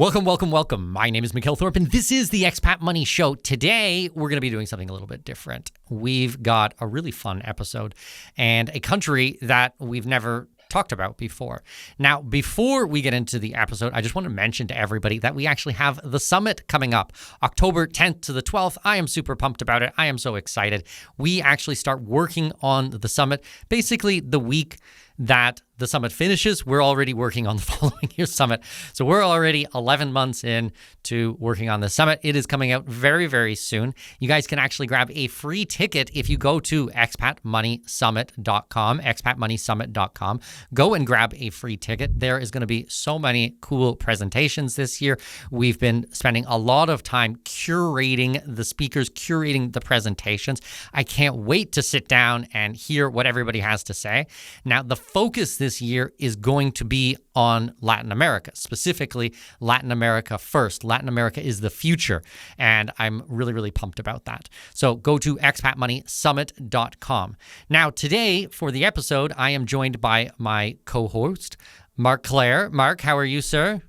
Welcome, welcome, welcome. My name is Mikhail Thorpe, and this is the Expat Money Show. Today, we're going to be doing something a little bit different. We've got a really fun episode and a country that we've never talked about before. Now, before we get into the episode, I just want to mention to everybody that we actually have the summit coming up, October 10th to the 12th. I am super pumped about it. I am so excited. We actually start working on the summit basically the week that the summit finishes. We're already working on the following year's summit. So we're already 11 months in to working on the summit. It is coming out very, very soon. You guys can actually grab a free ticket if you go to expatmoneysummit.com, expatmoneysummit.com. Go and grab a free ticket. There is going to be so many cool presentations this year. We've been spending a lot of time curating the speakers, curating the presentations. I can't wait to sit down and hear what everybody has to say. Now, the focus this year is going to be on Latin America, specifically Latin America first. Latin America is the future, and I'm really, really pumped about that. So go to expatmoneysummit.com. Now, today for the episode, I am joined by my co-host, Mark Clare. Mark, how are you, sir?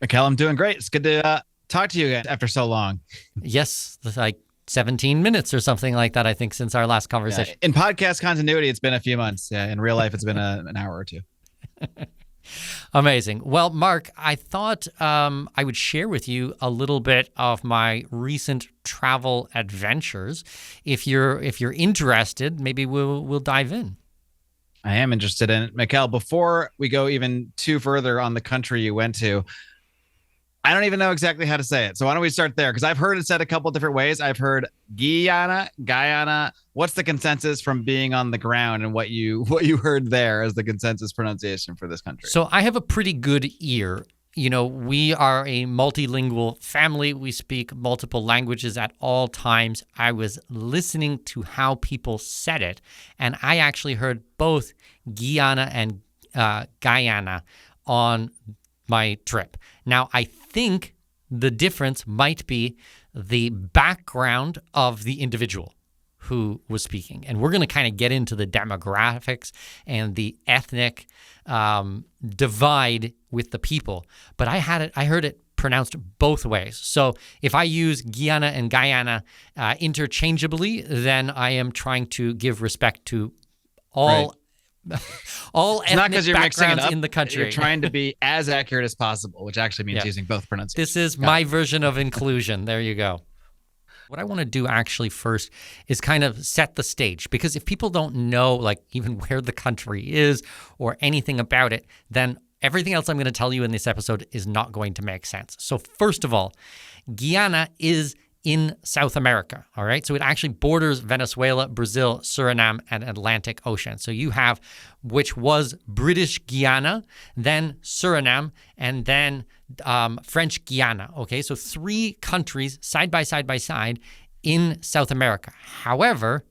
Mikhail, I'm doing great. It's good to talk to you again after so long. Yes, like 17 minutes or something like that, I think, since our last conversation. Yeah, in podcast continuity, it's been a few months. Yeah, in real life, it's been an hour or two. Amazing. Well, Mark, I thought I would share with you a little bit of my recent travel adventures. If you're interested, maybe we'll dive in. I am interested in it. Mikhail, before we go even too further on the country you went to, I don't even know exactly how to say it. So why don't we start there? Because I've heard it said a couple different ways. I've heard Guyana. What's the consensus from being on the ground and what you heard there as the consensus pronunciation for this country? So I have a pretty good ear. You know, we are a multilingual family. We speak multiple languages at all times. I was listening to how people said it, and I actually heard both Guyana and Guyana on my trip. Now, I think the difference might be the background of the individual who was speaking. And we're going to kind of get into the demographics and the ethnic divide with the people. But I heard it pronounced both ways. So if I use Guyana and Guyana interchangeably, then I am trying to give respect to all Right. all It's not ethnic because you're mixing it backgrounds up in the country. You're trying to be as accurate as possible, which actually means Yeah. using both pronunciations. This is my version of inclusion. There you go. What I want to do actually first is kind of set the stage, because if people don't know like even where the country is or anything about it, then everything else I'm going to tell you in this episode is not going to make sense. So first of all, Guyana is in South America, all right? So it actually borders Venezuela, Brazil, Suriname, and Atlantic Ocean. So you have, which was British Guiana, then Suriname, and then French Guiana, okay? So three countries side by side in South America. However,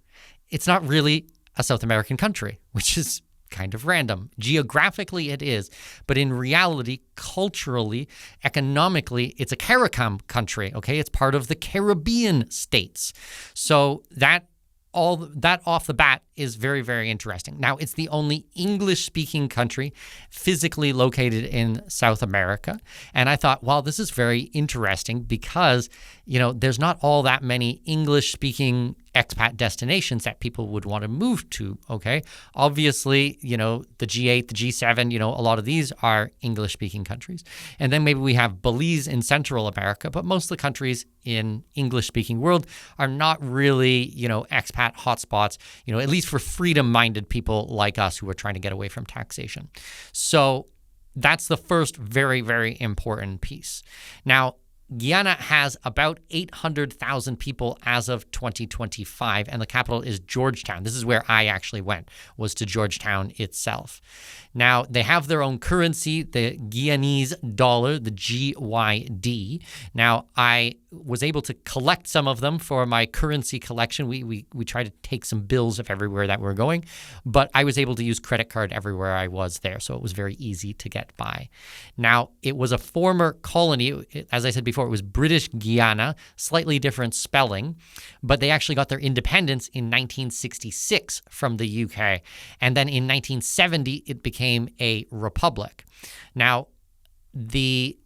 it's not really a South American country, which is kind of random. Geographically, it is, but in reality, culturally, economically, it's a CARICOM country, okay? It's part of the Caribbean states. So that off the bat is very, very interesting. Now, it's the only English-speaking country physically located in South America. And I thought, well, this is very interesting because, you know, there's not all that many English-speaking expat destinations that people would want to move to, okay? Obviously, you know, the G8, the G7, you know, a lot of these are English-speaking countries. And then maybe we have Belize in Central America, but most of the countries in English-speaking world are not really, you know, expat hotspots, you know, at least for freedom-minded people like us who are trying to get away from taxation. So that's the first very, very important piece. Now, Guyana has about 800,000 people as of 2025, and the capital is Georgetown. This is where I actually went, was to Georgetown itself. Now, they have their own currency, the Guyanese dollar, the GYD. Now, I was able to collect some of them for my currency collection. We try to take some bills of everywhere that we're going, but I was able to use credit card everywhere I was there, so it was very easy to get by. Now, it was a former colony. As I said before, it was British Guiana, slightly different spelling, but they actually got their independence in 1966 from the UK, and then in 1970, it became a republic. Now, the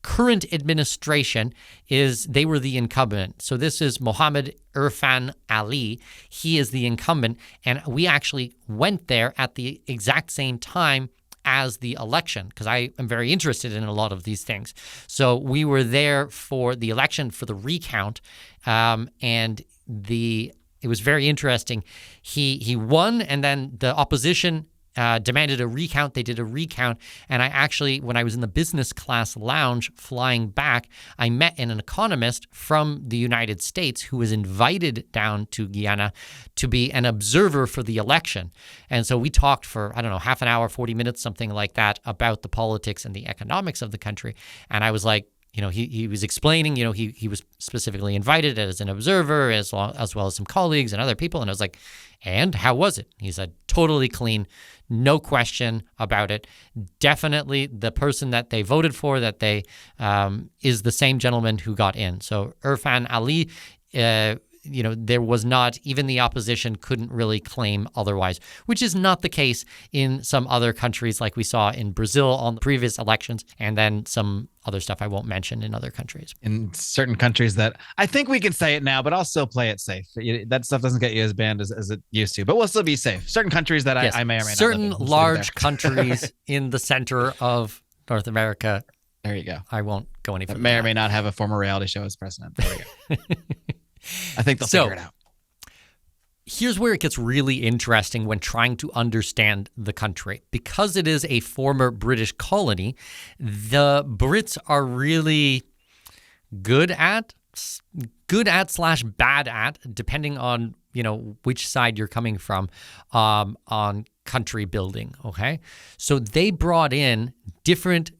current administration they were the incumbent. So this is Mohammed Irfan Ali. He is the incumbent, and we actually went there at the exact same time as the election, because I am very interested in a lot of these things. So we were there for the election, for the recount, and it was very interesting. He won, and then the opposition demanded a recount. They did a recount, and I actually, when I was in the business class lounge flying back, I met an economist from the United States who was invited down to Guyana to be an observer for the election. And so we talked for, I don't know, half an hour, 40 minutes, something like that, about the politics and the economics of the country. And I was like, he was explaining, he was specifically invited as an observer, as well as some colleagues and other people. And I was like, and how was it? He said, totally clean, no question about it. Definitely the person that they voted for, that they is the same gentleman who got in. So Irfan Ali, there was not, even the opposition couldn't really claim otherwise, which is not the case in some other countries like we saw in Brazil on the previous elections, and then some other stuff I won't mention in other countries. In certain countries that I think we can say it now, but I'll still play it safe. That stuff doesn't get you as banned as it used to, but we'll still be safe. Certain countries that yes, I may or may not. Certain large countries in the center of North America. There you go. I won't go any further. May or may not have a former reality show as president. There we go. I think they'll figure it out. Here's where it gets really interesting when trying to understand the country. Because it is a former British colony, the Brits are really good at / bad at, depending on, which side you're coming from, on country building, okay? So they brought in different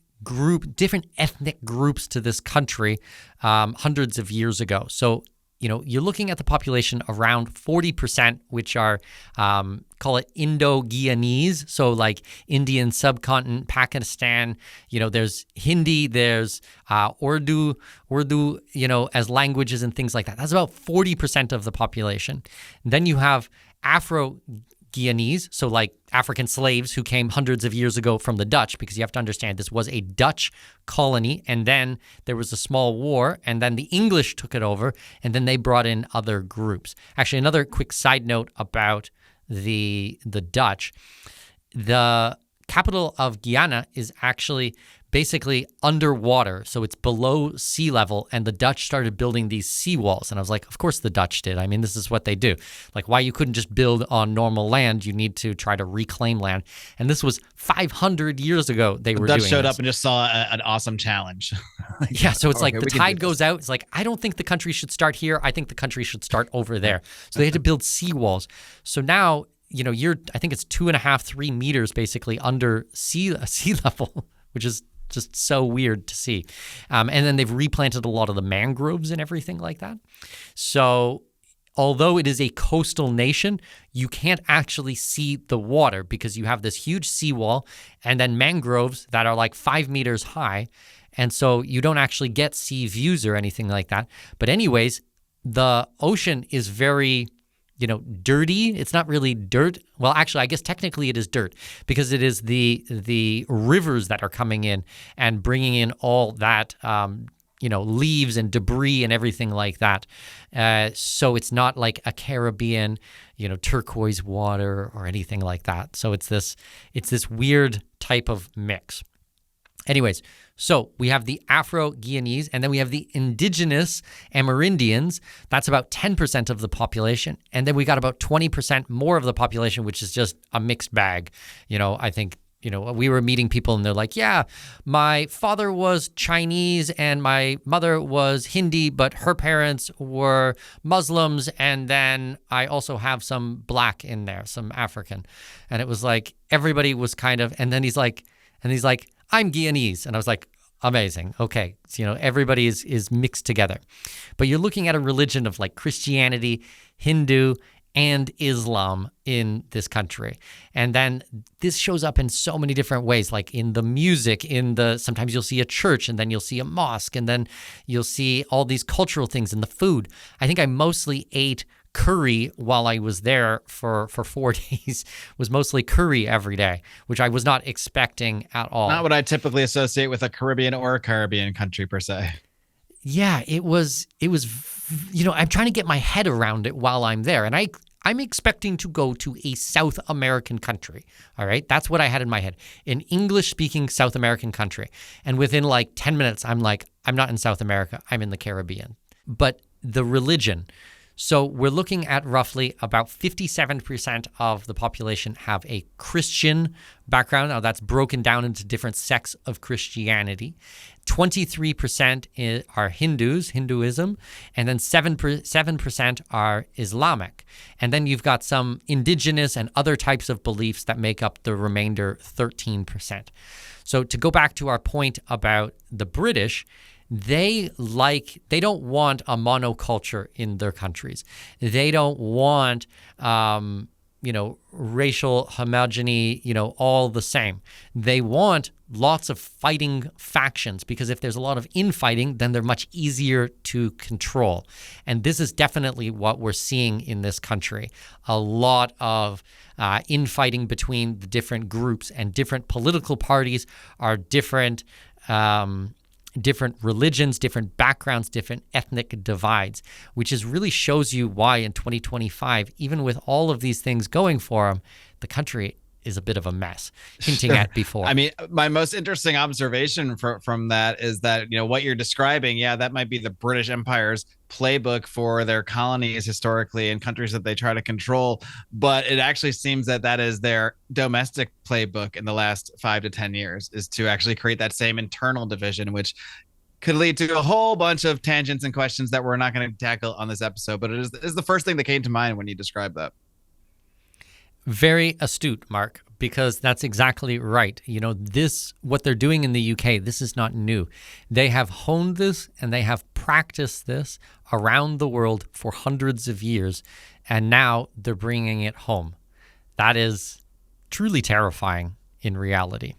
ethnic groups to this country hundreds of years ago. So you're looking at the population around 40%, which are, call it Indo-Guyanese. So like Indian subcontinent, Pakistan, there's Hindi, there's Urdu, as languages and things like that. That's about 40% of the population. And then you have Afro-Guyanese, so like African slaves who came hundreds of years ago from the Dutch, because you have to understand this was a Dutch colony, and then there was a small war, and then the English took it over, and then they brought in other groups. Actually, another quick side note about the Dutch. The capital of Guyana is actually basically underwater, so it's below sea level, and the Dutch started building these seawalls. And I was like, of course the Dutch did. I mean, this is what they do. Like, why you couldn't just build on normal land? You need to try to reclaim land. And this was 500 years ago they were doing this. The Dutch showed up and just saw an awesome challenge. Yeah, so it's like the tide goes out. It's like, I don't think the country should start here. I think the country should start over there. So they had to build seawalls. So now, I think it's 2.5, 3 meters basically under sea level, which is just so weird to see. And then they've replanted a lot of the mangroves and everything like that. So although it is a coastal nation, you can't actually see the water because you have this huge seawall and then mangroves that are like 5 meters high. And so you don't actually get sea views or anything like that. But anyways, the ocean is very dirty. It's not really dirt. Well, actually, I guess technically it is dirt because it is the rivers that are coming in and bringing in all that, leaves and debris and everything like that. So it's not like a Caribbean, turquoise water or anything like that. So it's this weird type of mix. Anyways, so we have the Afro-Guyanese, and then we have the indigenous Amerindians. That's about 10% of the population. And then we got about 20% more of the population, which is just a mixed bag. I think, we were meeting people and they're like, yeah, my father was Chinese and my mother was Hindi, but her parents were Muslims. And then I also have some black in there, some African. And it was like, everybody was kind of, and he's like, I'm Guyanese. And I was like, amazing. Okay. So, everybody is mixed together. But you're looking at a religion of like Christianity, Hindu, and Islam in this country. And then this shows up in so many different ways, like in the music, sometimes you'll see a church and then you'll see a mosque and then you'll see all these cultural things in the food. I think I mostly ate curry while I was there for 4 days was mostly curry every day, which I was not expecting at all. Not what I typically associate with a Caribbean or a Caribbean country per se. Yeah, it was, I'm trying to get my head around it while I'm there. And I'm expecting to go to a South American country. All right. That's what I had in my head. An English speaking South American country. And within like 10 minutes, I'm like, I'm not in South America. I'm in the Caribbean. But the religion. So we're looking at roughly about 57% of the population have a Christian background. Now that's broken down into different sects of Christianity. 23% are Hinduism, and then 7% are Islamic. And then you've got some indigenous and other types of beliefs that make up the remainder 13%. So to go back to our point about the British, they don't want a monoculture in their countries. They don't want, racial homogeny, all the same. They want lots of fighting factions, because if there's a lot of infighting, then they're much easier to control. And this is definitely what we're seeing in this country. A lot of infighting between the different groups, and different political parties are different religions, different backgrounds, different ethnic divides, which really shows you why in 2025, even with all of these things going for them, the country is a bit of a mess, hinting at before. I mean, my most interesting observation from that is that, what you're describing, that might be the British Empire's playbook for their colonies historically and countries that they try to control. But it actually seems that is their domestic playbook in the last 5 to 10 years, is to actually create that same internal division, which could lead to a whole bunch of tangents and questions that we're not going to tackle on this episode. But it is the first thing that came to mind when you described that. Very astute, Mark, because that's exactly right. What they're doing in the UK, this is not new. They have honed this and they have practiced this around the world for hundreds of years, and now they're bringing it home. That is truly terrifying in reality.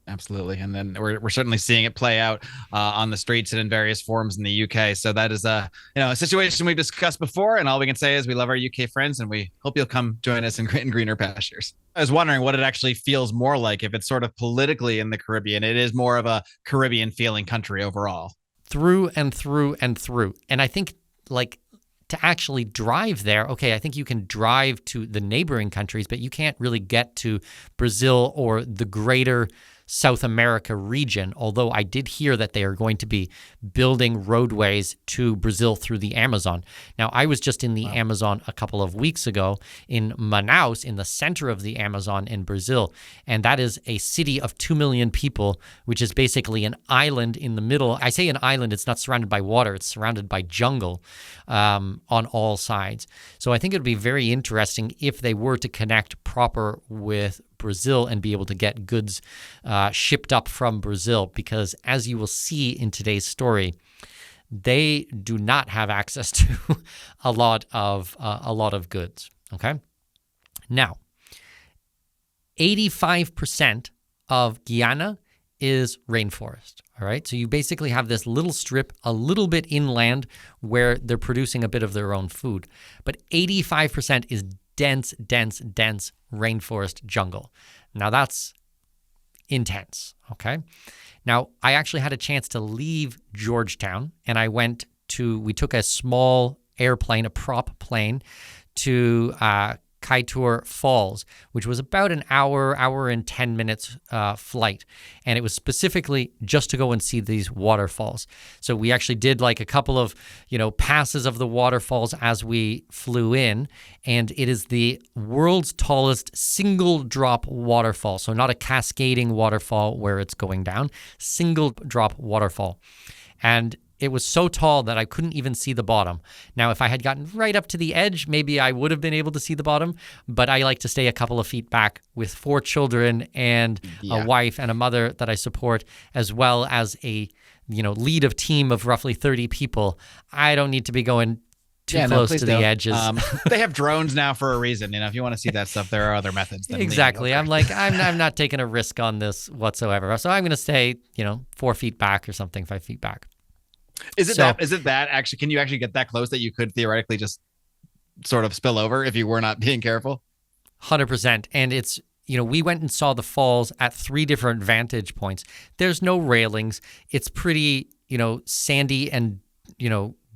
Absolutely. And then we're certainly seeing it play out on the streets and in various forums in the UK. So that is a situation we've discussed before. And all we can say is we love our UK friends, and we hope you'll come join us in greener pastures. I was wondering what it actually feels more like if it's sort of politically in the Caribbean. It is more of a Caribbean feeling country overall. Through and through and through. And I think to actually drive there, okay, I think you can drive to the neighboring countries, but you can't really get to Brazil or the greater South America region, although I did hear that they are going to be building roadways to Brazil through the Amazon. Now, I was just in the Amazon a couple of weeks ago in Manaus, in the center of the Amazon in Brazil, and that is a city of 2 million people, which is basically an island in the middle. I say an island, it's not surrounded by water, it's surrounded by jungle on all sides. So I think it would be very interesting if they were to connect proper with Brazil and be able to get goods shipped up from Brazil, because as you will see in today's story, they do not have access to a lot of goods. Okay, now 85% of Guyana is rainforest. All right, so you basically have this little strip, a little bit inland, where they're producing a bit of their own food, but 85% is dense rainforest jungle. Now that's intense, okay? Now, I actually had a chance to leave Georgetown, and we took a small airplane, a prop plane, to Kaieteur Falls, which was about an hour and 10 minutes flight. And it was specifically just to go and see these waterfalls. So we actually did like a couple of, passes of the waterfalls as we flew in. And it is the world's tallest single drop waterfall. So not a cascading waterfall where it's going down, single drop waterfall. And it was so tall that I couldn't even see the bottom. Now, if I had gotten right up to the edge, maybe I would have been able to see the bottom, but I like to stay a couple of feet back with 4 children and a wife and a mother that I support, as well as a, lead of team of roughly 30 people. I don't need to be going too close to the edges. They have drones now for a reason. If you want to see that stuff, there are other methods. Than exactly. I'm like, I'm not taking a risk on this whatsoever. So I'm going to stay, 4 feet back or something, 5 feet back. Is it that actually? Can you actually get that close that you could theoretically just sort of spill over if you were not being careful. 100%. And it's, we went and saw the falls at 3 different vantage points. There's no railings. It's pretty, sandy and,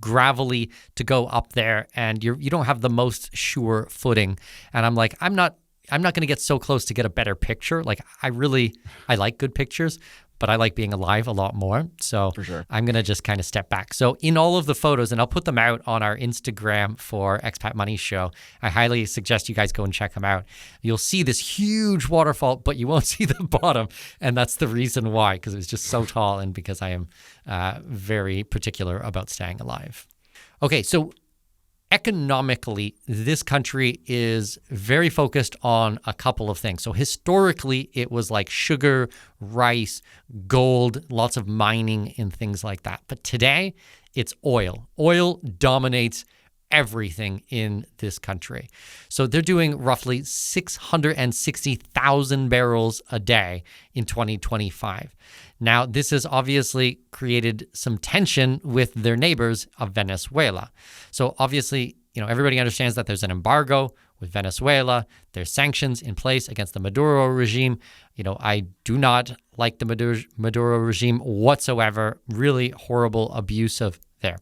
gravelly to go up there, and you don't have the most sure footing. And I'm like, I'm not going to get so close to get a better picture. Like I like good pictures, but I like being alive a lot more. So For sure. I'm going to just kind of step back. So in all of the photos, and I'll put them out on our Instagram for Expat Money Show. I highly suggest you guys go and check them out. You'll see this huge waterfall, but you won't see the bottom. And that's the reason why, because it was just so tall and because I am very particular about staying alive. Okay, so economically, this country is very focused on a couple of things. So historically, it was like sugar, rice, gold, lots of mining and things like that. But today, it's oil. Oil dominates everything in this country. So they're doing roughly 660,000 barrels a day in 2025. Now, this has obviously created some tension with their neighbors of Venezuela. So obviously, everybody understands that there's an embargo with Venezuela. There's sanctions in place against the Maduro regime. I do not like the Maduro regime whatsoever. Really horrible, abusive there.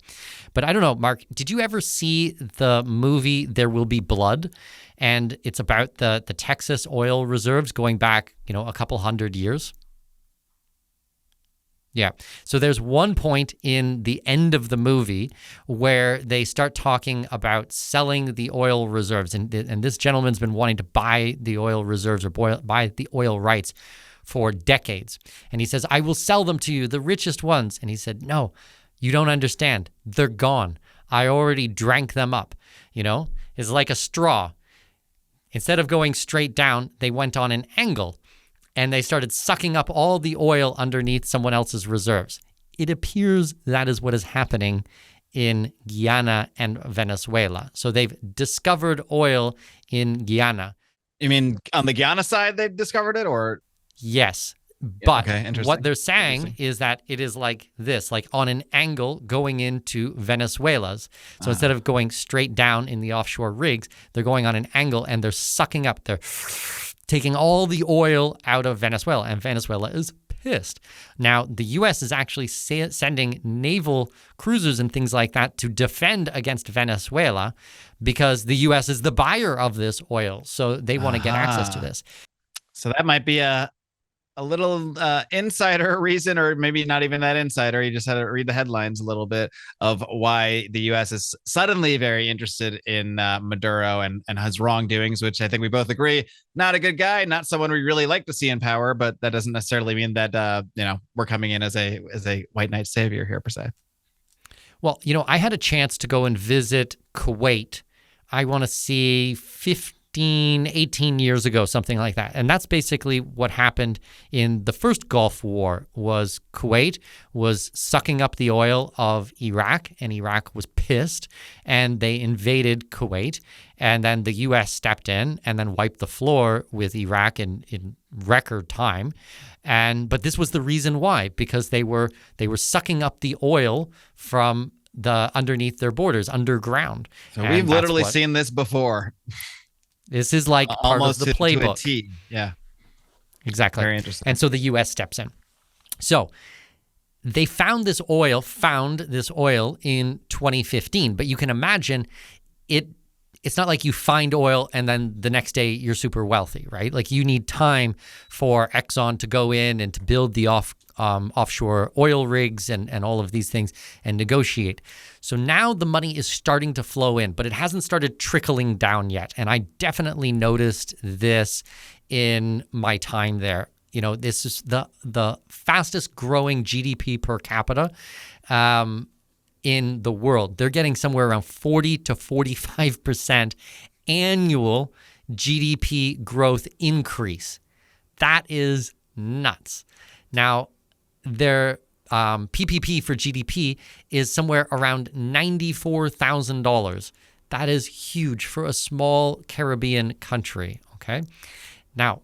But I don't know, Mark, did you ever see the movie There Will Be Blood? And it's about the Texas oil reserves going back, a couple hundred years. Yeah. So there's one point in the end of the movie where they start talking about selling the oil reserves. And this gentleman's been wanting to buy the oil reserves or buy the oil rights for decades. And he says, I will sell them to you, the richest ones. And he said, no, you don't understand. They're gone. I already drank them up. It's like a straw. Instead of going straight down, they went on an angle. And they started sucking up all the oil underneath someone else's reserves. It appears that is what is happening in Guyana and Venezuela. So they've discovered oil in Guyana. You mean on the Guyana side they've discovered it, or? Yes. But interesting. what they're saying is that it is like this, like on an angle going into Venezuela's. So instead of going straight down in the offshore rigs, they're going on an angle and they're sucking up, they're taking all the oil out of Venezuela, and Venezuela is pissed. Now, the U.S. is actually sending naval cruisers and things like that to defend against Venezuela because the U.S. is the buyer of this oil, so they want to get access to this. So that might be a little insider reason, or maybe not even that insider. You just had to read the headlines a little bit of why the U.S. is suddenly very interested in Maduro and his wrongdoings, which I think we both agree, not a good guy, not someone we really like to see in power, but that doesn't necessarily mean that, we're coming in as a white knight savior here per se. Well, I had a chance to go and visit Kuwait. I want to see 18 years ago, something like that. And that's basically what happened in the first Gulf War. Was Kuwait was sucking up the oil of Iraq, and Iraq was pissed, and they invaded Kuwait. And then the U.S. stepped in and then wiped the floor with Iraq in record time. But this was the reason why, because they were sucking up the oil from underneath their borders, underground. So we've literally seen this before. This is like part of the playbook. To a T. Yeah. Exactly. Very interesting. And so the U.S. steps in. So they found this oil in 2015. But you can imagine it's not like you find oil and then the next day you're super wealthy, right? Like you need time for Exxon to go in and to build the offshore oil rigs and all of these things and negotiate. So now the money is starting to flow in, but it hasn't started trickling down yet. And I definitely noticed this in my time there. This is the fastest growing GDP per capita in the world. They're getting somewhere around 40 to 45% annual GDP growth increase. That is nuts. Now, their PPP for GDP is somewhere around $94,000. That is huge for a small Caribbean country, okay? Now,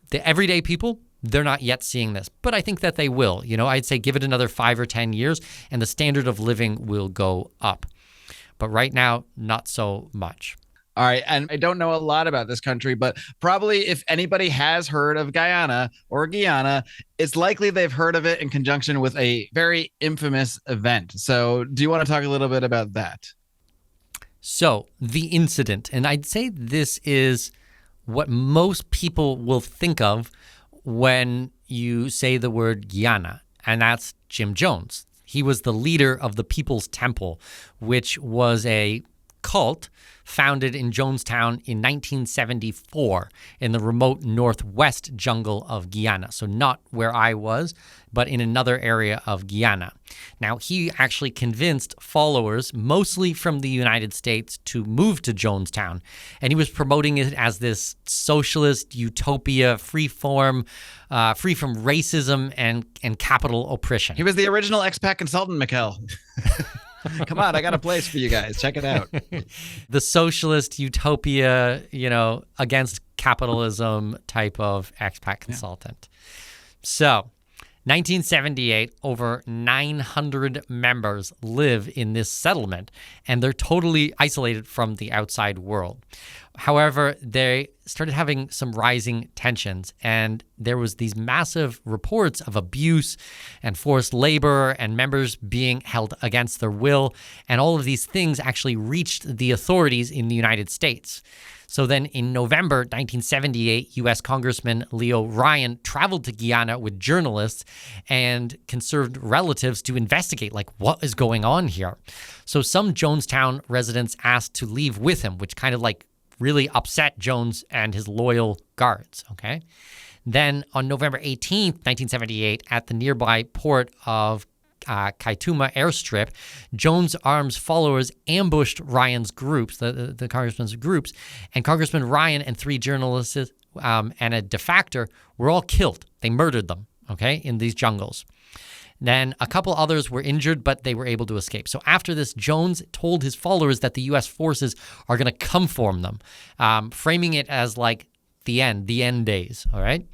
the everyday people, they're not yet seeing this, but I think that they will. I'd say give it another 5 or 10 years and the standard of living will go up. But right now, not so much. All right. And I don't know a lot about this country, but probably if anybody has heard of Guyana or Guyana, it's likely they've heard of it in conjunction with a very infamous event. So, do you want to talk a little bit about that? So, the incident, and I'd say this is what most people will think of when you say the word Guyana, and that's Jim Jones. He was the leader of the People's Temple, which was a cult founded in Jonestown in 1974 in the remote northwest jungle of Guyana. So not where I was, but in another area of Guyana. Now, he actually convinced followers, mostly from the United States, to move to Jonestown. And he was promoting it as this socialist utopia, free from racism and capital oppression. He was the original expat consultant, Mikkel. Come on, I got a place for you guys. Check it out. The socialist utopia, against capitalism type of expat consultant. So, 1978, over 900 members live in this settlement, and they're totally isolated from the outside world. However, they started having some rising tensions, and there was these massive reports of abuse and forced labor and members being held against their will, and all of these things actually reached the authorities in the United States. So then in November 1978, U.S. Congressman Leo Ryan traveled to Guyana with journalists and concerned relatives to investigate, what is going on here? So some Jonestown residents asked to leave with him, which kind of really upset Jones and his loyal guards, okay? Then on November 18th, 1978, at the nearby port of Kaituma airstrip, Jones' arms followers ambushed Ryan's groups, the congressman's groups, and Congressman Ryan and 3 journalists and a defector were all killed. They murdered them, okay, in these jungles. Then a couple others were injured, but they were able to escape. So after this, Jones told his followers that the U.S. forces are going to come for them, framing it as the end days, all right?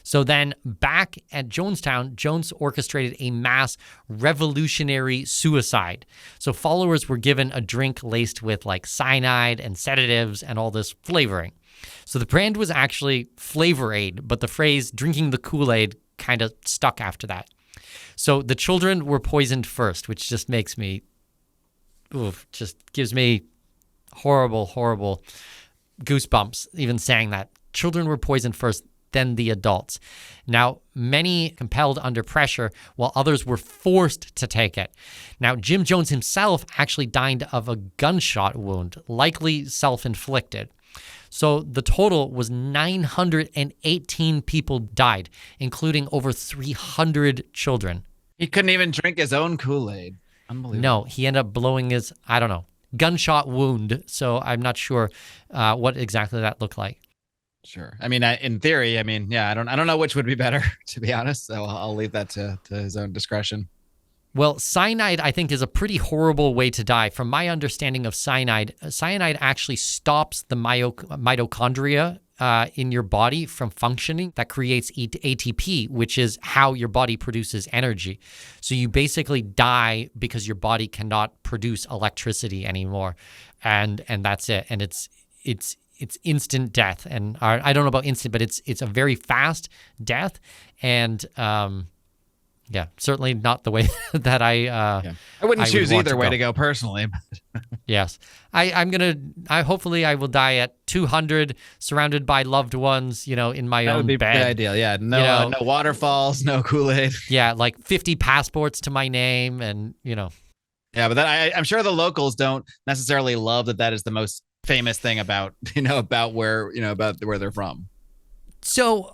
So then back at Jonestown, Jones orchestrated a mass revolutionary suicide. So followers were given a drink laced with cyanide and sedatives and all this flavoring. So the brand was actually Flavor Aid, but the phrase drinking the Kool-Aid kind of stuck after that. So the children were poisoned first, which just makes me, just gives me horrible, horrible goosebumps even saying that. Children were poisoned first, then the adults. Now, many compelled under pressure, while others were forced to take it. Now, Jim Jones himself actually died of a gunshot wound, likely self-inflicted. So the total was 918 people died, including over 300 children. He couldn't even drink his own Kool-Aid. Unbelievable. No, he ended up blowing his, gunshot wound. So I'm not sure what exactly that looked like. Sure. I mean, in theory, I don't know which would be better, to be honest. So I'll leave that to his own discretion. Well, cyanide, I think, is a pretty horrible way to die. From my understanding of cyanide actually stops the mitochondria in your body from functioning. That creates ATP, which is how your body produces energy. So you basically die because your body cannot produce electricity anymore, and that's it. And it's instant death. And I don't know about instant, but it's a very fast death. And certainly not the way that I wouldn't choose either way to go personally. Yes. Hopefully I will die at 200, surrounded by loved ones, in my own bed. That would be ideal. Yeah. No waterfalls, no Kool-Aid. Yeah. 50 passports to my name and. Yeah. But I'm sure the locals don't necessarily love that is the most famous thing about where they're from. So,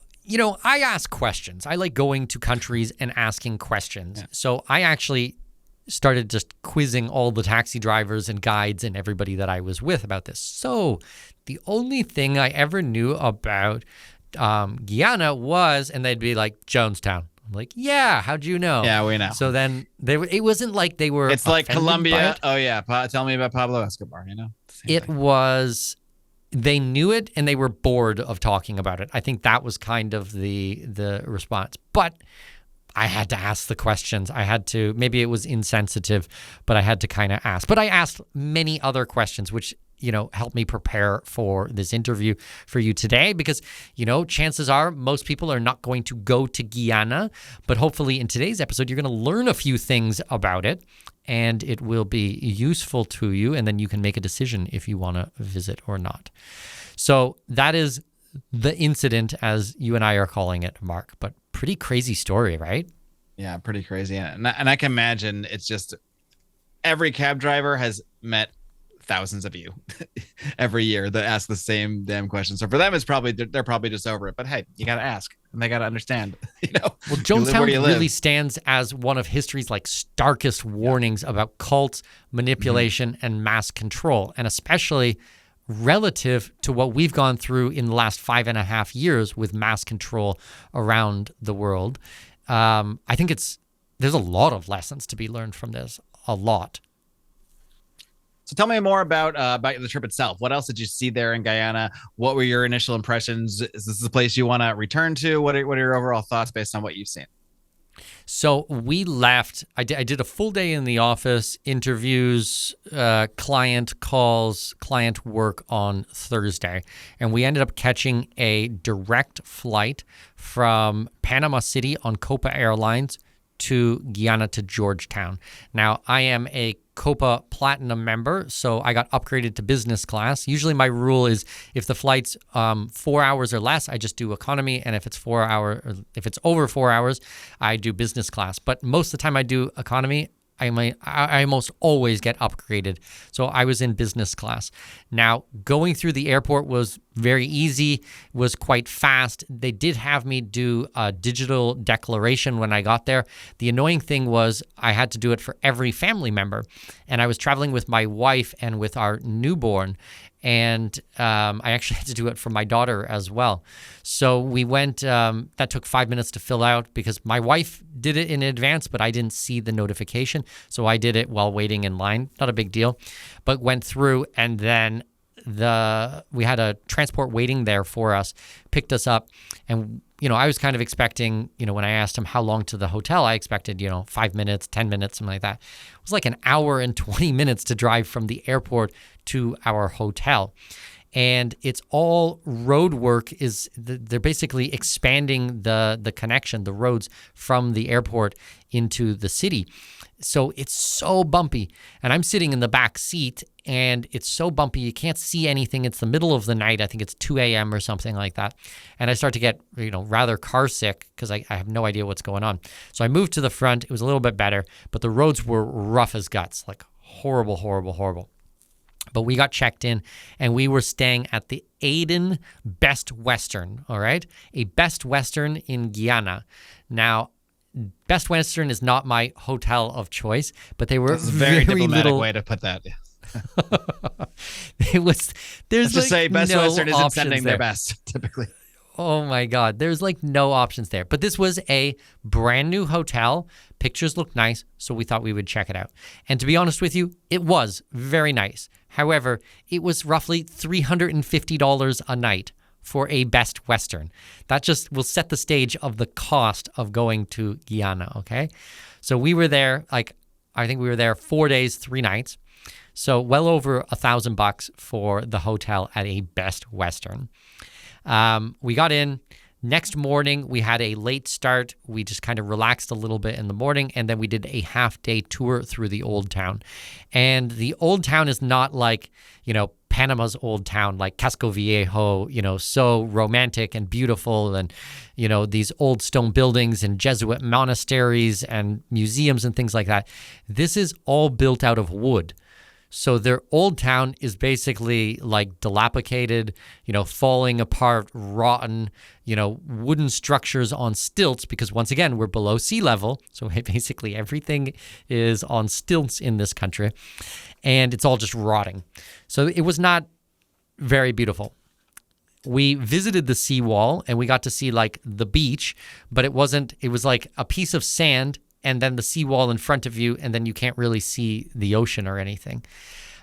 I ask questions. I like going to countries and asking questions. Yeah. So I actually started just quizzing all the taxi drivers and guides and everybody that I was with about this. So the only thing I ever knew about Guyana was, and they'd be like, Jonestown. I'm like, yeah, how'd you know? Yeah, we know. So then it wasn't like they were. It's like Colombia. Oh yeah, tell me about Pablo Escobar. It was. They knew it and they were bored of talking about it. I think that was kind of the response. But I had to ask the questions. I had to, maybe it was insensitive, but I had to kind of ask. But I asked many other questions, which, helped me prepare for this interview for you today because, chances are most people are not going to go to Guyana. But hopefully in today's episode, you're going to learn a few things about it and it will be useful to you. And then you can make a decision if you want to visit or not. So that is the incident, as you and I are calling it, Mark. But pretty crazy story, right? Yeah, pretty crazy. And I can imagine it's just every cab driver has met thousands of you every year that ask the same damn question. So for them, they're probably just over it. But hey, you got to ask and they got to understand. Well, Jonestown really stands as one of history's starkest warnings about cults, manipulation, and mass control, and especially relative to what we've gone through in the last 5.5 years with mass control around the world. I think there's a lot of lessons to be learned from this, a lot. So tell me more about the trip itself. What else did you see there in Guyana? What were your initial impressions? Is this the place you want to return to? What are your overall thoughts based on what you've seen? So we left. I did a full day in the office, interviews, client calls, client work on Thursday. And we ended up catching a direct flight from Panama City on Copa Airlines to Guyana to Georgetown. Now, I am a Copa Platinum member, so I got upgraded to business class. Usually my rule is if the flight's 4 hours or less, I just do economy, and if it's over 4 hours, I do business class. But most of the time I do economy. I almost always get upgraded. So I was in business class. Now, going through the airport was very easy, was quite fast. They did have me do a digital declaration when I got there. The annoying thing was I had to do it for every family member. And I was traveling with my wife and with our newborn. And I actually had to do it for my daughter as well. So we went, that took 5 minutes to fill out because my wife did it in advance, but I didn't see the notification. So I did it while waiting in line. Not a big deal, but went through, and then we had a transport waiting there for us, picked us up. And, I was kind of expecting, when I asked him how long to the hotel, I expected, 5 minutes, 10 minutes, something like that. It was like an hour and 20 minutes to drive from the airport to our hotel. And it's all road work. They're basically expanding the connection, the roads from the airport into the city. So it's so bumpy. And I'm sitting in the back seat and it's so bumpy. You can't see anything. It's the middle of the night. I think it's 2 a.m. or something like that. And I start to get, rather car sick because I have no idea what's going on. So I moved to the front. It was a little bit better, but the roads were rough as guts, like horrible, horrible, horrible. But we got checked in and we were staying at the Aden Best Western, all right? A Best Western in Guyana. Now, Best Western is not my hotel of choice, but they were That's a very diplomatic little way to put that. There's Let's just say Best no Western isn't options sending there. their best, typically. Oh my God. There's no options there. But this was a brand new hotel. Pictures looked nice, so we thought we would check it out. And to be honest with you, it was very nice. However, it was roughly $350 a night for a Best Western. That just will set the stage of the cost of going to Guyana, okay? So we were there, I think we were there 4 days, 3 nights. So well over $1,000 for the hotel at a Best Western. We got in. Next morning, we had a late start. We just kind of relaxed a little bit in the morning, and then we did a half-day tour through the Old Town. And the Old Town is not like, Panama's Old Town, like Casco Viejo, so romantic and beautiful, and, these old stone buildings and Jesuit monasteries and museums and things like that. This is all built out of wood. So their old town is basically dilapidated, falling apart, rotten, wooden structures on stilts because once again, we're below sea level. So basically everything is on stilts in this country and it's all just rotting. So it was not very beautiful. We visited the seawall and we got to see the beach, but it was like a piece of sand and then the seawall in front of you, and then you can't really see the ocean or anything.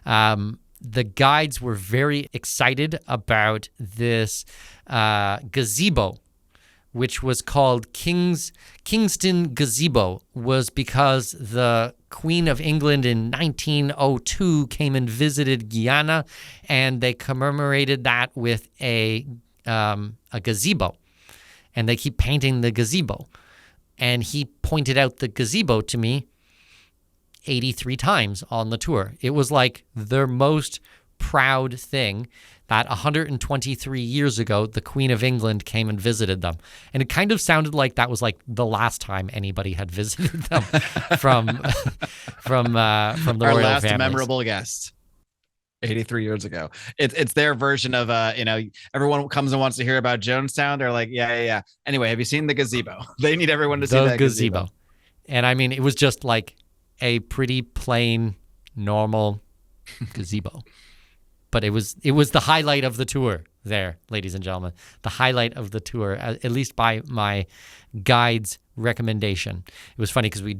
The guides were very excited about this gazebo, which was called Kingston Gazebo, was because the Queen of England in 1902 came and visited Guyana, and they commemorated that with a gazebo, and they keep painting the gazebo. And he pointed out the gazebo to me 83 times on the tour. It was like their most proud thing that 123 years ago, the Queen of England came and visited them. And it kind of sounded like that was like the last time anybody had visited them from the Our royal last families. memorable guest. 83 years ago. It's their version of everyone comes and wants to hear about Jonestown. They're like, yeah. Anyway, have you seen the gazebo? They need everyone to see that gazebo. And I mean, it was just like a pretty plain, normal gazebo. But it was the highlight of the tour there, ladies and gentlemen. The highlight of the tour, at least by my guide's recommendation. It was funny because we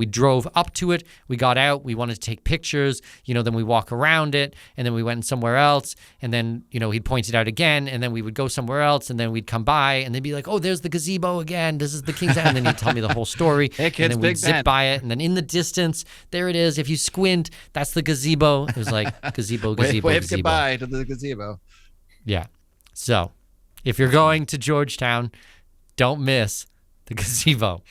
drove up to it, we got out, we wanted to take pictures, then we walk around it, and then we went somewhere else, and then, he'd point it out again, and then we would go somewhere else, and then we'd come by, and they'd be like, oh, there's the gazebo again, this is the King's End, and then he'd tell me the whole story, hey, kids, and then we'd zip by it, and then in the distance, there it is, if you squint, that's the gazebo. It was like, gazebo, wave gazebo. goodbye to the gazebo. Yeah. So, if you're going to Georgetown, don't miss the gazebo.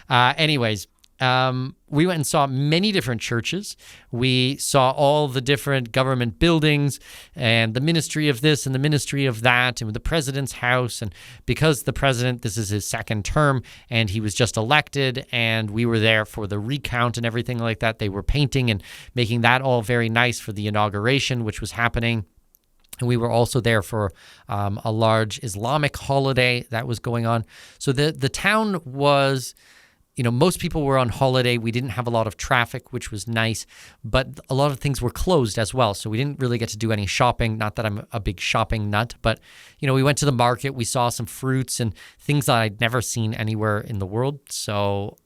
Anyways, we went and saw many different churches. We saw all the different government buildings and the ministry of this and the ministry of that and the president's house. And because the president, this is his second term, and he was just elected, and we were there for the recount and everything like that, they were painting and making that all very nice for the inauguration, which was happening. And we were also there for a large Islamic holiday that was going on. So the town was, most people were on holiday. We didn't have a lot of traffic, which was nice, but a lot of things were closed as well. So we didn't really get to do any shopping. Not that I'm a big shopping nut, but, we went to the market. We saw some fruits and things that I'd never seen anywhere in the world. So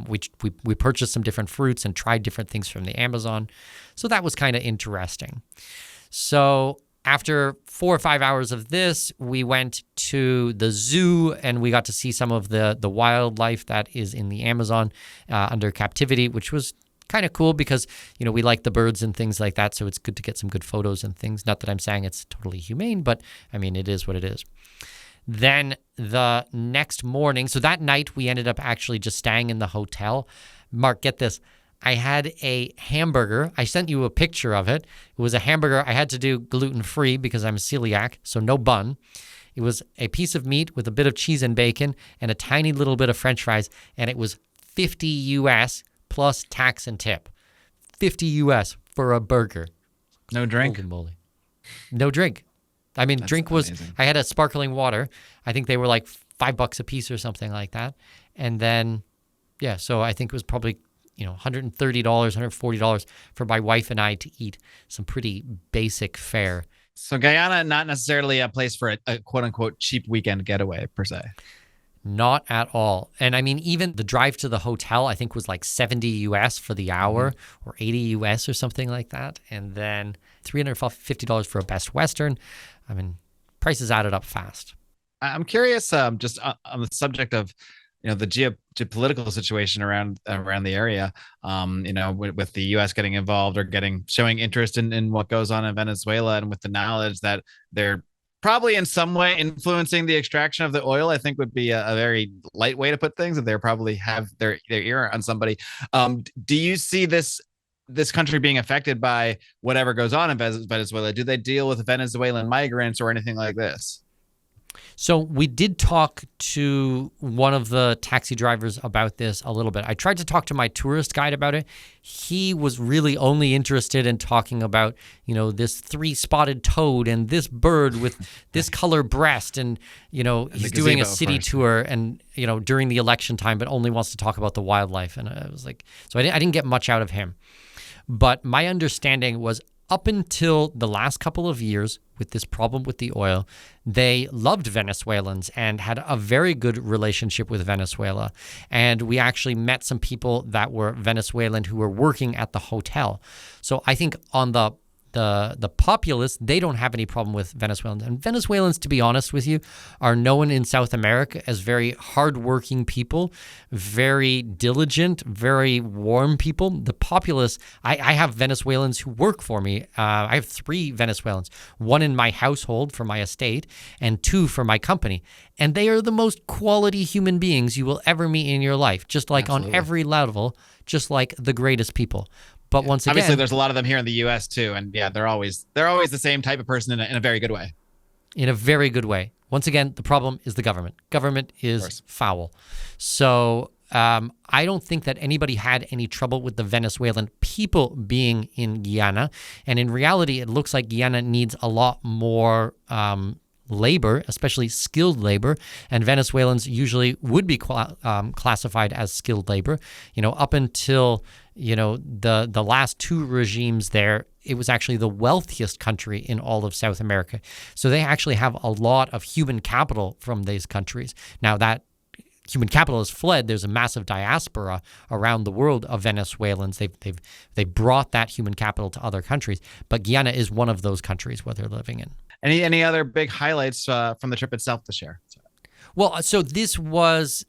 we purchased some different fruits and tried different things from the Amazon. So that was kind of interesting. So after 4 or 5 hours of this, we went to the zoo and we got to see some of the wildlife that is in the Amazon under captivity, which was kind of cool because, we like the birds and things like that. So it's good to get some good photos and things. Not that I'm saying it's totally humane, but I mean, it is what it is. Then the next morning, so that night we ended up actually just staying in the hotel. Mark, get this. I had a hamburger. I sent you a picture of it. It was a hamburger. I had to do gluten-free because I'm a celiac, so no bun. It was a piece of meat with a bit of cheese and bacon and a tiny little bit of French fries, and it was $50 US plus tax and tip. $50 US for a burger. No drink? Holy moly. No drink. I mean, drink was, amazing. I had a sparkling water. I think they were like $5 a piece or something like that. And then, yeah, so I think it was probably $130, $140 for my wife and I to eat some pretty basic fare. So Guyana, not necessarily a place for a quote unquote cheap weekend getaway per se. Not at all. And I mean, even the drive to the hotel, I think was like $70 US for the hour or $80 US or something like that. And then $350 for a Best Western. I mean, prices added up fast. I'm curious, just on the subject of, the geopolitical situation around the area, with the U.S. getting involved or showing interest in what goes on in Venezuela, and with the knowledge that they're probably in some way influencing the extraction of the oil, I think would be a very light way to put things. That they probably have their ear on somebody. Do you see this country being affected by whatever goes on in Venezuela? Do they deal with Venezuelan migrants or anything like this? So we did talk to one of the taxi drivers about this a little bit. I tried to talk to my tourist guide about it. He was really only interested in talking about, this 3-spotted toad and this bird with this color breast. And, he's doing a city tour and, during the election time, but only wants to talk about the wildlife. And I was like, so I didn't get much out of him. But my understanding was up until the last couple of years with this problem with the oil, they loved Venezuelans and had a very good relationship with Venezuela. And we actually met some people that were Venezuelan who were working at the hotel. So I think on the the populace, they don't have any problem with Venezuelans. And Venezuelans, to be honest with you, are known in South America as very hardworking people, very diligent, very warm people. The populace, I have Venezuelans who work for me. I have 3 Venezuelans, 1 in my household for my estate and 2 for my company. And they are the most quality human beings you will ever meet in your life, just like on every level, just like the greatest people. But once again, obviously, there's a lot of them here in the U.S. too, and yeah, they're always the same type of person in a very good way. In a very good way. Once again, the problem is the government. Government is foul. So I don't think that anybody had any trouble with the Venezuelan people being in Guyana. And in reality, it looks like Guyana needs a lot more labor, especially skilled labor, and Venezuelans usually would be classified as skilled labor. Up until the last 2 regimes there, it was actually the wealthiest country in all of South America. So they actually have a lot of human capital from these countries. Now that human capital has fled, there's a massive diaspora around the world of Venezuelans. They've brought that human capital to other countries, but Guyana is one of those countries where they're living in. Any other big highlights from the trip itself to share? Well, so this was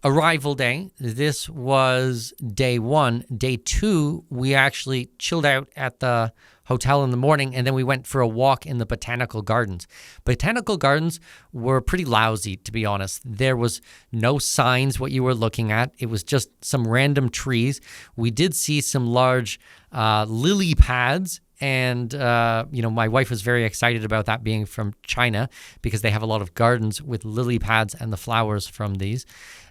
arrival day. This was day 1. Day 2, we actually chilled out at the hotel in the morning, and then we went for a walk in the botanical gardens. Botanical gardens were pretty lousy, to be honest. There was no signs what you were looking at. It was just some random trees. We did see some large lily pads. And, my wife was very excited about that being from China because they have a lot of gardens with lily pads and the flowers from these.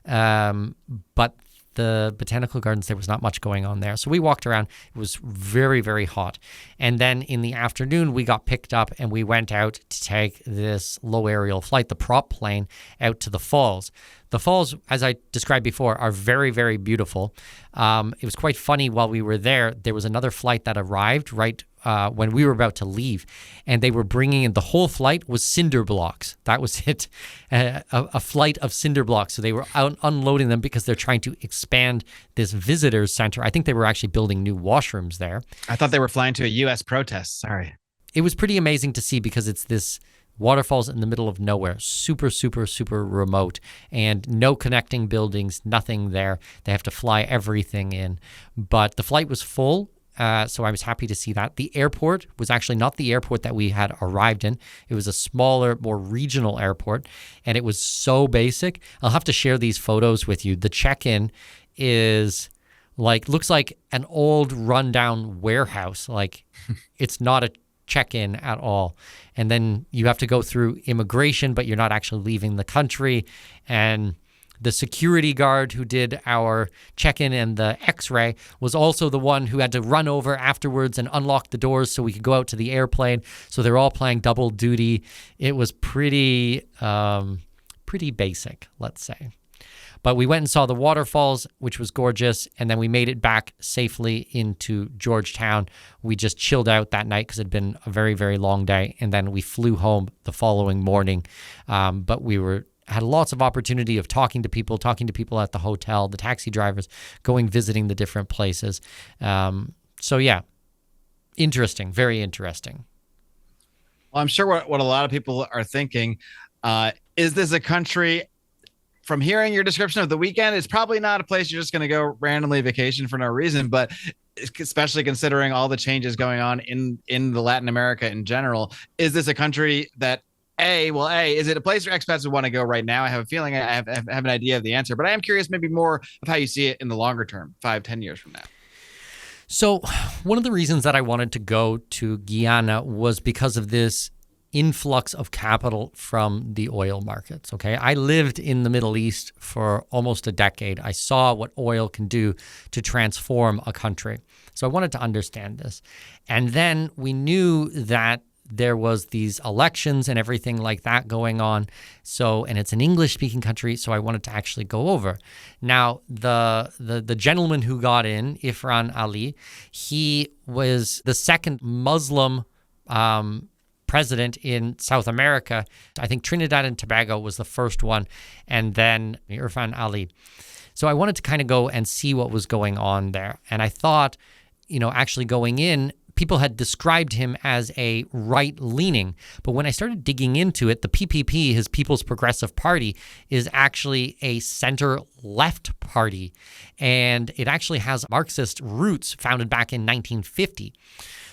But the botanical gardens, there was not much going on there. So we walked around. It was very, very hot. And then in the afternoon, we got picked up and we went out to take this low aerial flight, the prop plane, out to the falls. The falls, as I described before, are very, very beautiful. It was quite funny while we were there. There was another flight that arrived right when we were about to leave, and they were bringing in, the whole flight was cinder blocks. That was it, a flight of cinder blocks. So they were unloading them because they're trying to expand this visitors center. I think they were actually building new washrooms there. I thought they were flying to a U.S. protest. Sorry. It was pretty amazing to see because it's this waterfalls in the middle of nowhere, super, super, super remote, and no connecting buildings, nothing there. They have to fly everything in. But the flight was full. So I was happy to see that. The airport was actually not the airport that we had arrived in. It was a smaller, more regional airport, and it was so basic. I'll have to share these photos with you. The check-in is looks like an old rundown warehouse. It's not a check-in at all. And then you have to go through immigration, but you're not actually leaving the country. And the security guard who did our check-in and the x-ray was also the one who had to run over afterwards and unlock the doors so we could go out to the airplane. So they're all playing double duty. It was pretty basic, let's say. But we went and saw the waterfalls, which was gorgeous, and then we made it back safely into Georgetown. We just chilled out that night because it had been a very, very long day, and then we flew home the following morning. But we had lots of opportunity of talking to people at the hotel, the taxi drivers, visiting the different places. So yeah, interesting, very interesting. Well, I'm sure what a lot of people are thinking, is this a country, from hearing your description of the weekend, it's probably not a place you're just going to go randomly vacation for no reason, but especially considering all the changes going on in the Latin America in general, is this a country that is it a place where expats would want to go right now? I have a feeling I have an idea of the answer, but I am curious maybe more of how you see it in the longer term, 5-10 years from now. So one of the reasons that I wanted to go to Guyana was because of this influx of capital from the oil markets, okay? I lived in the Middle East for almost a decade. I saw what oil can do to transform a country. So I wanted to understand this. And then we knew that there was these elections and everything like that going on. So, and it's an English-speaking country, so I wanted to actually go over. Now, the gentleman who got in, Irfan Ali, he was the second Muslim president in South America. I think Trinidad and Tobago was the first one, and then Irfan Ali. So I wanted to kind of go and see what was going on there. And I thought, actually going in, people had described him as a right-leaning. But when I started digging into it, the PPP, his People's Progressive Party, is actually a center-left party. And it actually has Marxist roots founded back in 1950.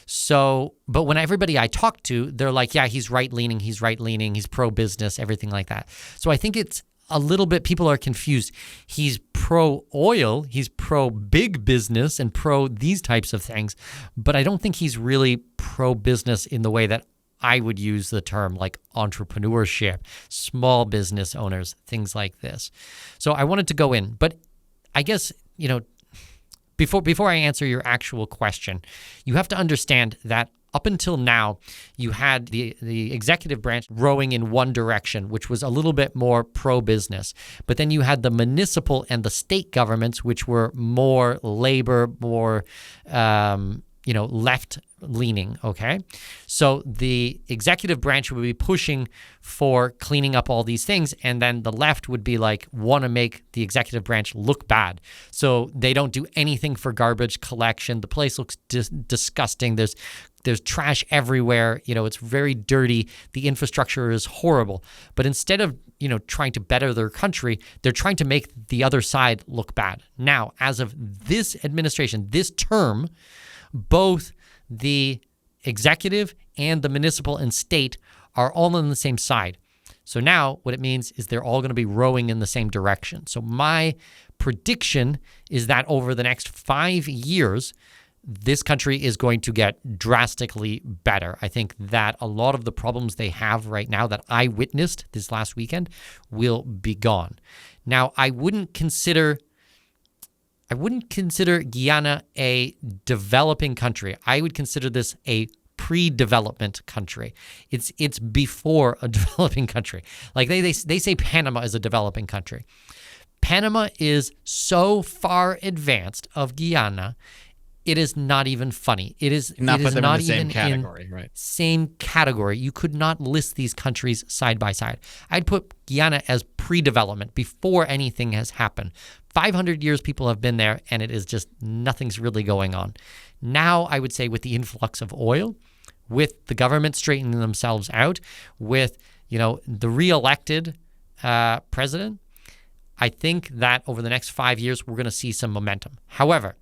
So, but when everybody I talk to, they're like, yeah, he's right-leaning, he's pro-business, everything like that. So I think it's a little bit, people are confused. He's pro-oil, he's pro-big business and pro these types of things, but I don't think he's really pro-business in the way that I would use the term, like entrepreneurship, small business owners, things like this. So I wanted to go in, but I guess, before I answer your actual question, you have to understand that up until now, you had the executive branch rowing in one direction, which was a little bit more pro-business. But then you had the municipal and the state governments, which were more labor, more left-leaning, okay? So the executive branch would be pushing for cleaning up all these things, and then the left would be like, want to make the executive branch look bad. So they don't do anything for garbage collection. The place looks disgusting. There's trash everywhere. It's very dirty. The infrastructure is horrible. But instead of, trying to better their country, they're trying to make the other side look bad. Now, as of this administration, this term, both the executive and the municipal and state are all on the same side. So now what it means is they're all going to be rowing in the same direction. So my prediction is that over the next 5 years, this country is going to get drastically better. I think that a lot of the problems they have right now that I witnessed this last weekend will be gone. Now, I wouldn't consider Guyana a developing country. I would consider this a pre-development country. It's before a developing country. Like they say Panama is a developing country. Panama is so far advanced of Guyana, it is not even funny. It is not put them in the even same category, right? Same category. You could not list these countries side by side. I'd put Guyana as pre-development, before anything has happened. 500 years people have been there, and it is just nothing's really going on. Now, I would say with the influx of oil, with the government straightening themselves out, with the re-elected president, I think that over the next 5 years, we're going to see some momentum. However,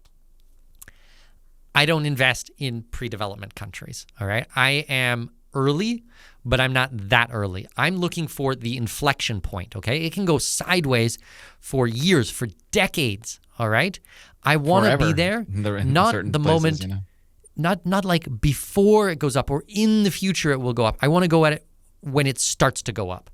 I don't invest in pre-development countries, all right? I am early, but I'm not that early. I'm looking for the inflection point, okay? It can go sideways for years, for decades, all right? I want to be there, not the moment, not like before it goes up or in the future it will go up. I want to go at it when it starts to go up.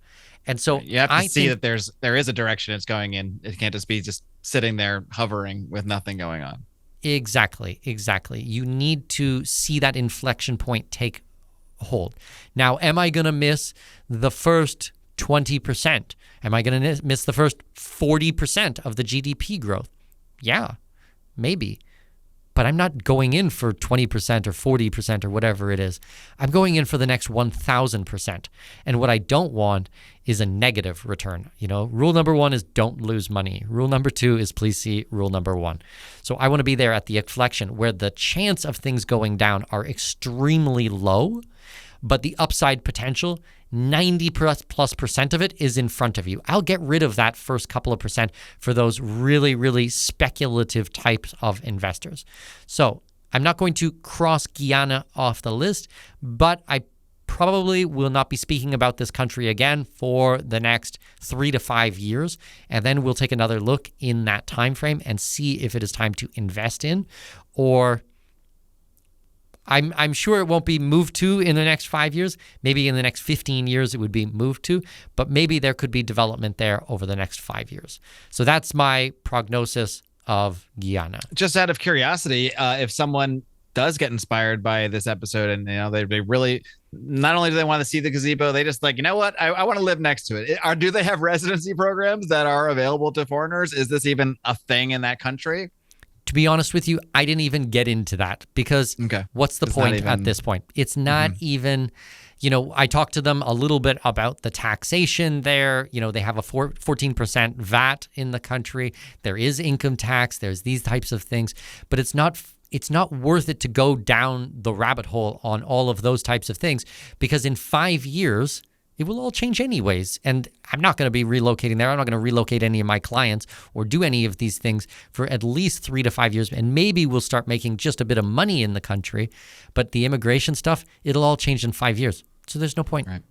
And so you have to see that there is a direction it's going in. It can't just be sitting there hovering with nothing going on. Exactly. You need to see that inflection point take hold. Now, am I going to miss the first 20%? Am I going to miss the first 40% of the GDP growth? Yeah, maybe. But I'm not going in for 20% or 40% or whatever it is. I'm going in for the next 1,000%. And what I don't want is a negative return. Rule number 1 is don't lose money. Rule number 2 is please see rule number 1. So I want to be there at the inflection where the chance of things going down are extremely low, but the upside potential, 90+% of it is in front of you. I'll get rid of that first couple of percent for those really, really speculative types of investors. So I'm not going to cross Guyana off the list, but I probably will not be speaking about this country again for the next 3 to 5 years. And then we'll take another look in that time frame and see if it is time to invest in, or I'm sure it won't be moved to in the next 5 years. Maybe in the next 15 years it would be moved to, but maybe there could be development there over the next 5 years. So that's my prognosis of Guyana. Just out of curiosity, if someone does get inspired by this episode and they really, not only do they want to see the gazebo, they just like, what, I want to live next to it. Do they have residency programs that are available to foreigners? Is this even a thing in that country? To be honest with you, I ddidn't even get into that because what's the point at this point? It's not even, I talked to them a little bit about the taxation there. They have a 14% VAT in the country. There is income tax. There's these types of things, but it's not it's not worth it to go down the rabbit hole on all of those types of things, because in 5 years, it will all change anyways. And I'm not going to be relocating there. I'm not going to relocate any of my clients or do any of these things for at least 3 to 5 years. And maybe we'll start making just a bit of money in the country. But the immigration stuff, it'll all change in 5 years. So there's no point. Right.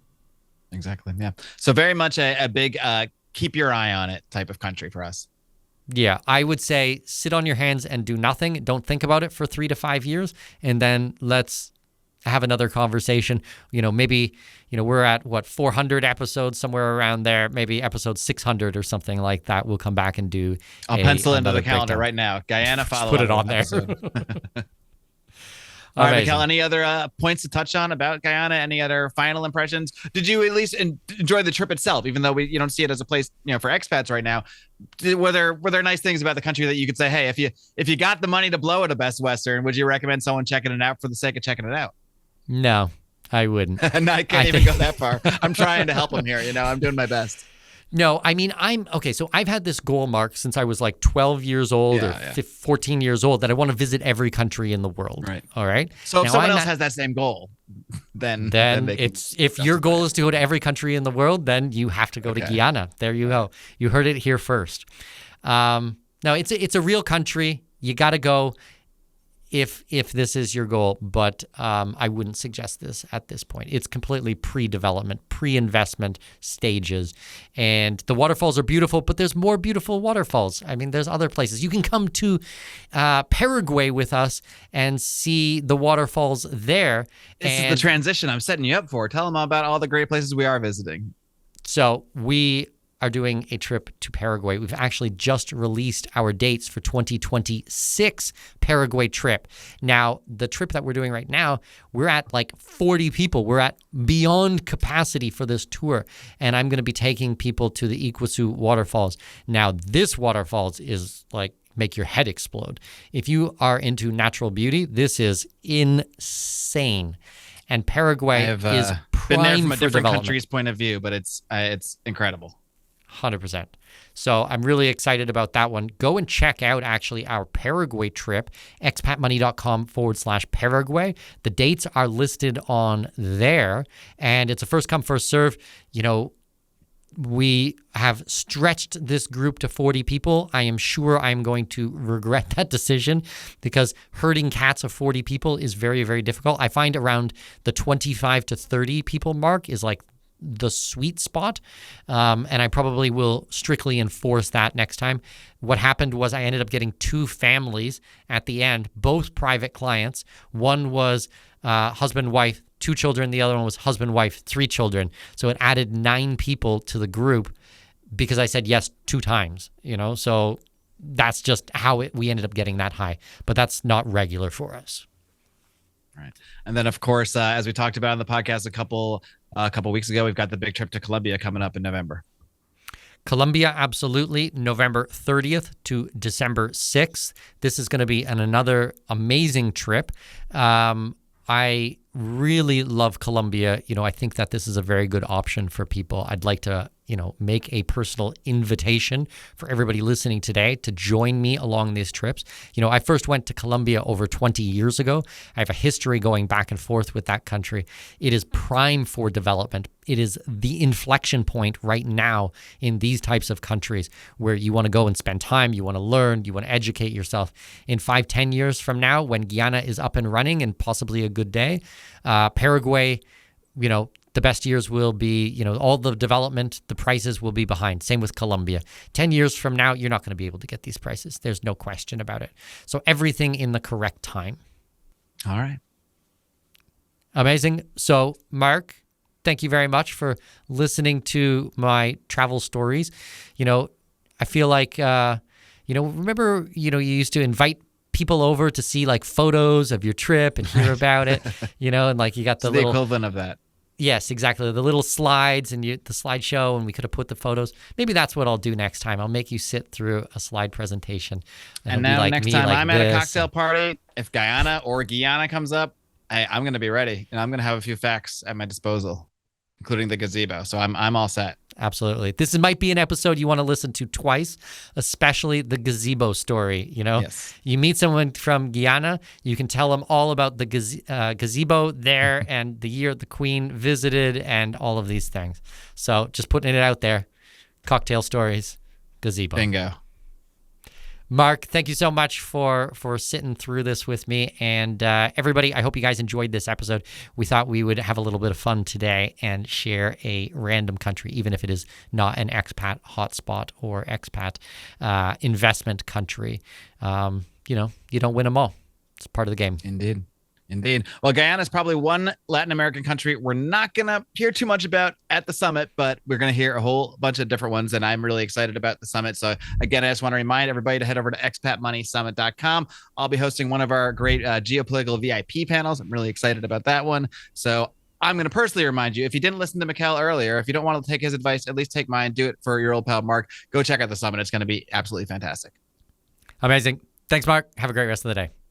Exactly. Yeah. So very much a big keep your eye on it type of country for us. Yeah, I would say sit on your hands and do nothing. Don't think about it for 3 to 5 years. And then let's have another conversation. Maybe, we're at 400 episodes, somewhere around there, maybe episode 600 or something like that. We'll come back and do. I'll pencil into the calendar right now. Guyana follow-up. Put it on there. All right, Mikkel, any other points to touch on about Guyana? Any other final impressions? Did you at least enjoy the trip itself, even though you don't see it as a place, for expats right now? Were there nice things about the country that you could say, hey, if you got the money to blow at a Best Western, would you recommend someone checking it out for the sake of checking it out? No, I wouldn't. And I can't even go that far. I'm trying to help him here. I'm doing my best. No, I mean, so I've had this goal, Mark, since I was like 12 years old or 14 years old, that I want to visit every country in the world. Right. All right. So if someone else has that same goal, then it's, if your goal is to go to every country in the world, then you have to go to Guyana. There you go. You heard it here first. No, it's a real country. You got to go if this is your goal, but I wouldn't suggest this at this point. It's completely pre-development, pre-investment stages, and the waterfalls are beautiful, but there's more beautiful waterfalls. I mean, there's other places. You can come to Paraguay with us and see the waterfalls there. This is the transition I'm setting you up for. Tell them about all the great places we are visiting. So we are doing a trip to Paraguay. We've actually just released our dates for 2026 Paraguay trip. Now, the trip that we're doing right now, we're at like 40 people. We're at beyond capacity for this tour. And I'm going to be taking people to the Iguazu waterfalls. Now, this waterfalls is like make your head explode. If you are into natural beauty, this is insane. And Paraguay is prime been there from a for different development. country's point of view, but it's incredible. 100%. So I'm really excited about that one. Go and check out actually our Paraguay trip, expatmoney.com/Paraguay. The dates are listed on there, and it's a first come, first serve. We have stretched this group to 40 people. I am sure I'm going to regret that decision, because herding cats of 40 people is very, very difficult. I find around the 25 to 30 people mark is like the sweet spot, and I probably will strictly enforce that next time. What happened was I ended up getting 2 families at the end, both private clients. One was husband, wife, 2 children. The other one was husband, wife, 3 children. So it added 9 people to the group because I said yes 2 times, so that's just how we ended up getting that high, but that's not regular for us. Right. And then, of course, as we talked about on the podcast a couple weeks ago, we've got the big trip to Colombia coming up in November. Colombia, absolutely. November 30th to December 6th. This is going to be another amazing trip. I really love Colombia. I think that this is a very good option for people. I'd like to, make a personal invitation for everybody listening today to join me along these trips. I first went to Colombia over 20 years ago. I have a history going back and forth with that country. It is prime for development. It is the inflection point right now in these types of countries where you want to go and spend time, you want to learn, you want to educate yourself. In 5-10 years from now, when Guyana is up and running and possibly a good day, Paraguay, the best years will be, all the development, the prices will be behind. Same with Colombia. 10 years from now, you're not going to be able to get these prices. There's no question about it. So everything in the correct time. All right. Amazing. So, Mark, thank you very much for listening to my travel stories. I feel like, remember, you used to invite people over to see like photos of your trip and hear about it, and like you got the little equivalent of that. Yes, exactly. The little slides and the slideshow, and we could have put the photos. Maybe that's what I'll do next time. I'll make you sit through a slide presentation. And now next time I'm at a cocktail party, if Guyana or Guyana comes up, I'm going to be ready, and I'm going to have a few facts at my disposal, including the gazebo. So I'm all set. Absolutely. This might be an episode you want to listen to twice, especially the gazebo story. Yes. You meet someone from Guyana, you can tell them all about the gazebo there and the year the Queen visited and all of these things. So just putting it out there. Cocktail stories, gazebo. Bingo. Mark, thank you so much for sitting through this with me. And everybody, I hope you guys enjoyed this episode. We thought we would have a little bit of fun today and share a random country, even if it is not an expat hotspot or expat investment country. You don't win them all. It's part of the game. Indeed. Well, Guyana is probably one Latin American country we're not going to hear too much about at the summit, but we're going to hear a whole bunch of different ones, and I'm really excited about the summit. So again, I just want to remind everybody to head over to expatmoneysummit.com. I'll be hosting one of our great geopolitical VIP panels. I'm really excited about that one. So I'm going to personally remind you, if you didn't listen to Mikkel earlier, if you don't want to take his advice, at least take mine. Do it for your old pal, Mark. Go check out the summit. It's going to be absolutely fantastic. Amazing. Thanks, Mark. Have a great rest of the day.